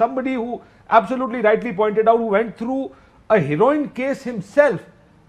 somebody who absolutely rightly pointed out, who went through a heroin case himself,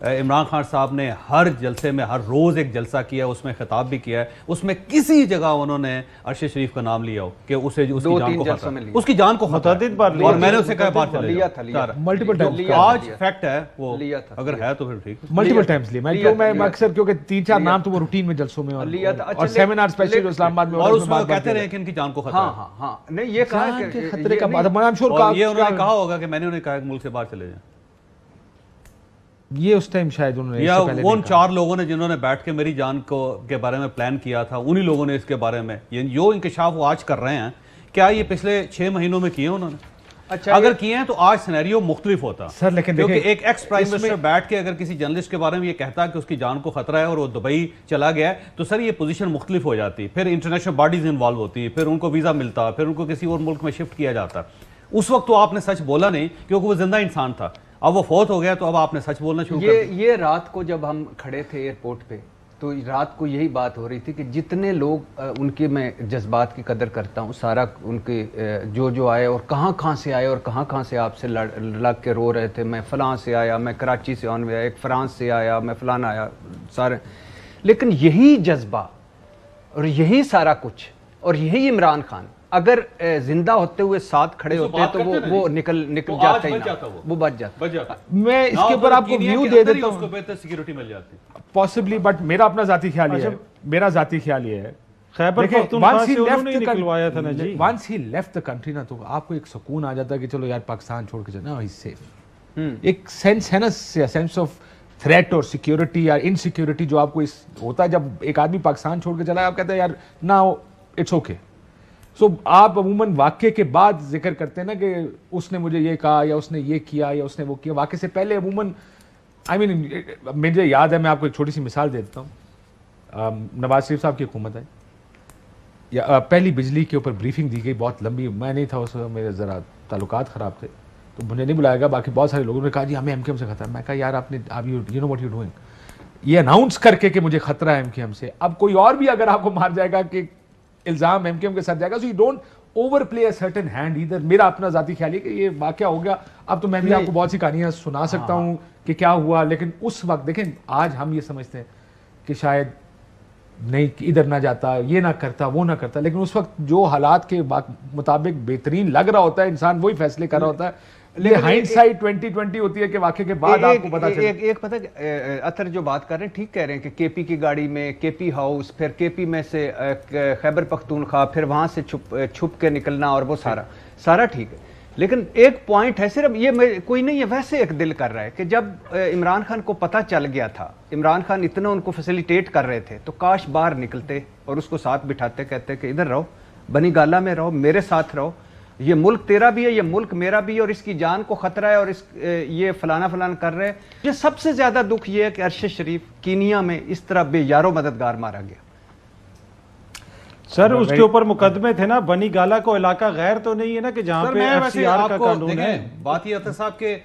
Imran Khan صاحب نے ہر جلسے میں ہر روز ایک جلسہ کیا ہے, اس میں خطاب بھی کیا ہے, اس میں کسی جگہ انہوں نے ارشد شریف کا نام لیا ہو کہ اسے اس کی جان کو خطرہ ہے, اس کی جان کو متعدد بار اور میں نے اسے کہا بات لیا تھا ملٹیپل ٹائمز, آج فیکٹ ہے وہ اگر ہے تو پھر ٹھیک, ملٹیپل ٹائمز لیا میں اکثر, کیونکہ 3-4 نام تو وہ روٹین میں جلسوں میں اور سیمینار اسپیشلی جو اسلام آباد میں, اور اس میں کہتے رہے کہ ان کی جان کو خطرہ ہے. ہاں نہیں یہ کہا کہ خطرے کا بات ہے, اور یہ انہوں نے کہا ہوگا کہ میں نے انہیں کہا کہ ملک سے باہر چلے جائیں. یہ اس ٹائم شاید انہوں نے یا ان 4 لوگوں نے جنہوں نے بیٹھ کے میری جان کے بارے میں پلان کیا تھا, انہی لوگوں نے اس کے بارے میں جو انکشاف وہ آج کر رہے ہیں, کیا یہ پچھلے 6 مہینوں میں کیے انہوں نے؟ اچھا اگر کیے ہیں تو آج سینیریو مختلف ہوتا سر, لیکن کیونکہ ایک ایکس پرائم منسٹر بیٹھ کے اگر کسی جرنلسٹ کے بارے میں یہ کہتا ہے کہ اس کی جان کو خطرہ ہے اور وہ دبئی چلا گیا ہے, تو سر یہ پوزیشن مختلف ہو جاتی, پھر انٹرنیشنل باڈیز انوالو ہوتی, پھر ان کو ویزا ملتا, پھر ان کو کسی اور ملک میں شفٹ کیا جاتا. اس وقت تو آپ نے سچ بولا نہیں کیونکہ وہ زندہ انسان تھا, اب وہ فوت ہو گیا تو اب آپ نے سچ بولنا شروع کر دیا. یہ رات کو جب ہم کھڑے تھے ایئرپورٹ پہ تو رات کو یہی بات ہو رہی تھی کہ جتنے لوگ ان کے میں جذبات کی قدر کرتا ہوں, سارا ان کے جو آئے اور کہاں سے آئے اور کہاں سے آپ سے لگ کے رو رہے تھے, میں فلاں سے آیا, میں کراچی سے آن آیا, ایک فرانس سے آیا, میں فلاں آیا, سارے. لیکن یہی جذبہ اور یہی سارا کچھ اور یہی عمران خان اگر زندہ ہوتے ہوئے ساتھ کھڑے ہوتے تو وہ نکل جاتا ہی نہ, وہ بچ جاتا. میں اس کے اوپر آپ کو ویو دے دیتا ہوں, اس کو بہتر سیکیورٹی مل جاتی پاسبلی, بٹ میرا اپنا ذاتی خیال یہ ہے, خیبر پختونخوا سے انہوں نے نکلوایا تھا نا جی, once he left the country نا, تو آپ کو ایک سکون آ جاتا ہے کہ چلو یار پاکستان چھوڑ کے چلنا, he's safe. ایک سینس ہے نا, سینس آف تھریٹ اور سیکیورٹی یا انسیکیورٹی جو آپ کو ہوتا ہے جب ایک آدمی پاکستان چھوڑ کے چلا ہے, آپ کہتے ہیں یار نا اٹس اوکے. سو آپ عموماً واقعے کے بعد ذکر کرتے ہیں نا کہ اس نے مجھے یہ کہا یا اس نے یہ کیا یا اس نے وہ کیا, واقعے سے پہلے عموماً مجھے یاد ہے, میں آپ کو ایک چھوٹی سی مثال دے دیتا ہوں. نواز شریف صاحب کی حکومت ہے, یا پہلی بجلی کے اوپر بریفنگ دی گئی بہت لمبی, میں نہیں تھا اس وقت, میرے ذرا تعلقات خراب تھے تو مجھے نہیں بلایا گا, باقی بہت سارے لوگوں نے کہا جی ہمیں ایم کیو ایم سے خطرہ ہے. میں کہا یار آپ نے you know what you doing, یہ اناؤنس کر کے کہ مجھے خطرہ ہے ایم کیو ایم سے, اب کوئی اور بھی اگر آپ کو مار جائے گا کہ الزام ایم کیو ایم کے ساتھ جائے گا, so you don't overplay a certain hand ادھر. میرا اپنا ذاتی خیال ہے کہ یہ واقعہ ہو گیا, اب تو میں بھی آپ کو بہت سی کہانیاں سنا سکتا ہوں کہ کیا ہوا, لیکن اس وقت دیکھیں آج ہم یہ سمجھتے ہیں کہ شاید نہیں ادھر نہ جاتا, یہ نہ کرتا, وہ نہ کرتا, لیکن اس وقت جو حالات کے مطابق بہترین لگ رہا ہوتا ہے انسان وہی فیصلے کر رہا ہوتا ہے. یہ ہائنڈ سائٹ 2020 ہوتی ہے کہ واقعے کے بعد آپ کو پتا چلے. ایک پتہ اطہر جو بات کر رہے ہیں ٹھیک کہہ رہے ہیں کہ کے پی کی گاڑی میں, کے پی ہاؤس, پھر کے پی میں سے خیبر پختونخوا, پھر وہاں سے چھپ کے نکلنا, اور وہ سارا ٹھیک ہے. لیکن ایک پوائنٹ ہے, صرف یہ کوئی نہیں ہے, ویسے ایک دل کر رہا ہے کہ جب عمران خان کو پتہ چل گیا تھا, عمران خان اتنا ان کو فیسیلیٹیٹ کر رہے تھے, تو کاش باہر نکلتے اور اس کو ساتھ بٹھاتے, کہتے کہ ادھر رہو, بنی گالا میں رہو, میرے ساتھ رہو, یہ ملک تیرا بھی ہے, یہ ملک میرا بھی ہے, اور اس کی جان کو خطرہ ہے, اور یہ فلانا کر رہے ہیں. یہ سب سے زیادہ دکھ یہ ہے کہ ارشد شریف کینیا میں اس طرح بے یارو مددگار مارا گیا. سر اس کے اوپر مقدمے تھے نا, بنی گالا کو علاقہ غیر تو نہیں ہے نا کہ جہاں پہ ایف سی آر کا قانون ہے. بات یہ ہے صاحب کہ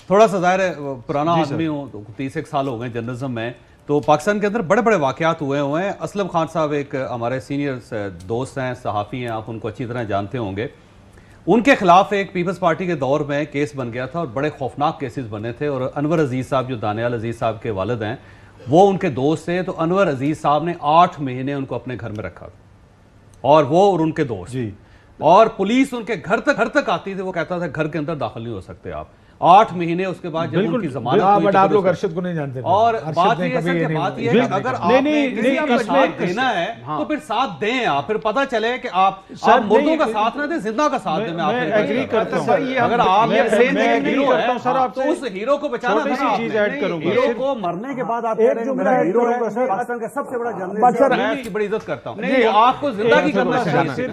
تھوڑا سا ظاہر ہے پرانا آدمی ہوں, 30 سال ہو گئے جرنلزم میں, تو پاکستان کے اندر بڑے بڑے واقعات ہوئے ہیں. اسلم خان صاحب ایک ہمارے سینئر دوست ہیں, صحافی ہیں, آپ ان کو اچھی طرح جانتے ہوں گے. ان کے خلاف ایک پیپلز پارٹی کے دور میں کیس بن گیا تھا اور بڑے خوفناک کیسز بنے تھے, اور انور عزیز صاحب جو دانیال عزیز صاحب کے والد ہیں وہ ان کے دوست تھے, تو انور عزیز صاحب نے 8 مہینے ان کو اپنے گھر میں رکھا, اور وہ اور ان کے دوست جی, اور پولیس ان کے گھر تک آتی تھی, وہ کہتا تھا گھر کے اندر داخل نہیں ہو سکتے آپ. 8 مہینے اس کے بعد جب ان کی ضمانت ہوئی, بٹ آپ لوگ ارشد کو نہیں جانتے, اور بات یہ ہے کہ اگر آپ نے کسی کا ساتھ دینا ہے تو پھر ساتھ دیں آپ, پھر پتہ چلے کہ آپ مردوں کا ساتھ نہ دیں, زندہ کا ساتھ دیں. میں ایگری کرتا ہوں, اگر آپ ہیرو ہے سر, آپ تو اس ہیرو کو بچانا تھا. چھوٹی سی چیز ایڈ کروں گا, ہیرو کو مرنے کے بعد آپ کہہ رہے ہیں میرا ہیرو ہے, پاکستان کا سب سے بڑا جرنلسٹ ہے, میں اس کی بڑی عزت کرتا ہوں. نہیں, آپ کو زندہ کی کرنا چاہیے.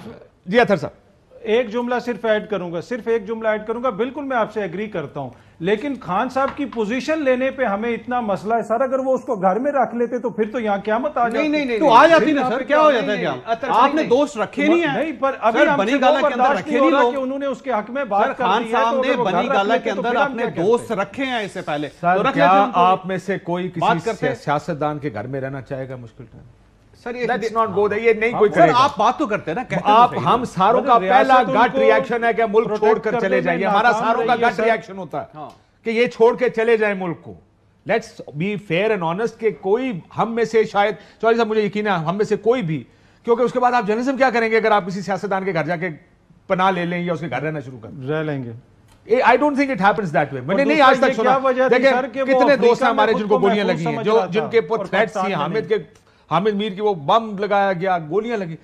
جی اطہر صاحب ایک جملہ صرف ایڈ کروں گا, بالکل میں آپ سے ایگری کرتا ہوں, لیکن خان صاحب کی پوزیشن لینے پہ ہمیں اتنا مسئلہ ہے سر. اگر وہ اس کو گھر میں رکھ لیتے تو پھر تو یہاں قیامت آ جاتی. نہیں تو آ جاتی نا سر, کیا ہو جاتا ہے, آپ نے دوست رکھے نہیں ہیں. نہیں, پر ابھی بنی گالا کے اندر رکھے نہیں لوگ, انہوں نے اس کے حق میں بات کر دی ہے. خان صاحب نے بنی گالا کے اندر اپنے دوست رکھے ہیں اس سے پہلے. سر کیا آپ میں سے کوئی کسی سیاستدان کے گھر میں رہنا چاہے گا مشکل time? Sir let's not go there, یہ نہیں کوئی کرے گا. آپ بات تو کرتے ہیں نا, آپ ہم ساروں کا پہلا گٹ ریاکشن ہے کہ ملک چھوڑ کر چلے جائیں, ہمارا ساروں کا گٹ ریاکشن ہوتا ہے کہ یہ چھوڑ کے چلے جائیں ملک کو. Let's be fair and honest کہ کوئی ہم میں سے شاید چوہدری صاحب مجھے یقین ہے ہم میں سے کوئی بھی, کیونکہ اس کے بعد آپ جرنلزم کیا کریں گے اگر آپ کسی سیاستدان کے گھر جا کے پناہ لے لیں یا اس کے گھر رہنا شروع کر رہ لیں گے. I don't think it happens that way. میں نے نہیں آج تک سنا. دیکھیں کتنے دوست ہیں ہمارے جن کو گولیاں لگی ہیں, جن کے اوپر تھریٹس تھی, حامد میر کی وہ بم لگایا گیا, گولیاں لگی.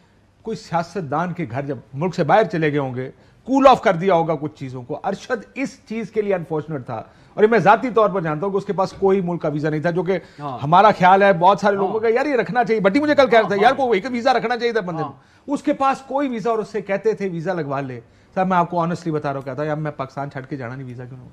کوئی سیاستدان کے گھر جب ملک سے باہر چلے گئے ہوں گے, کول آف کر دیا ہوگا کچھ چیزوں کو. ارشد اس چیز کے لیے انفارچونیٹ تھا, اور میں ذاتی طور پر جانتا ہوں کہ اس کے پاس کوئی ملک کا ویزا نہیں تھا, جو کہ ہمارا خیال ہے بہت سارے لوگوں کا یار یہ رکھنا چاہیے. بٹی مجھے کل کہہ رہا تھا یار کوئی ویزا رکھنا چاہیے تھا بندے کو, اس کے پاس کوئی ویزا, اور اس سے کہتے تھے ویزا لگوا لے. صاحب میں آپ کو آنیسٹلی بتا رہا ہوں, کہتا ہے اب میں پاکستان چھڑ کے جانا نہیں, ویزا کیوں.